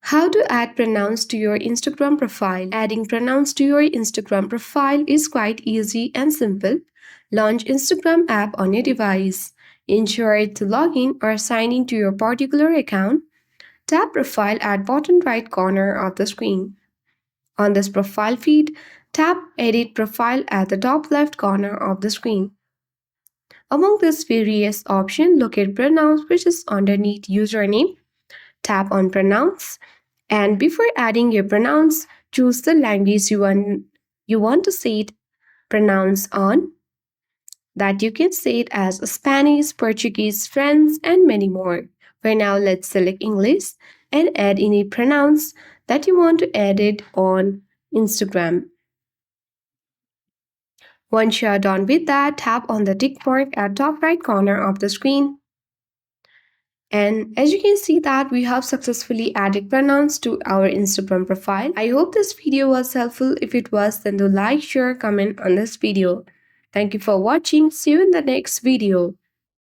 How to add pronouns to your Instagram profile. Adding pronouns to your Instagram profile is quite easy and simple. Launch Instagram app on your device. Ensure to log in or sign in to your particular account. Tap Profile at bottom right corner of the screen. On this profile feed, tap Edit Profile at the top left corner of the screen. Among these various options, locate pronouns which is underneath username. Tap on pronouns and before adding your pronouns, choose the language you want to say pronouns on. That you can say it as Spanish, Portuguese, French, and many more. For now, let's select English and add any pronouns that you want to add it on Instagram. Once you are done with that, tap on the tick mark at top right corner of the screen. And as you can see that we have successfully added pronouns to our Instagram profile. I hope this video was helpful. If it was, then do like, share, comment on this video. Thank you for watching. See you in the next video.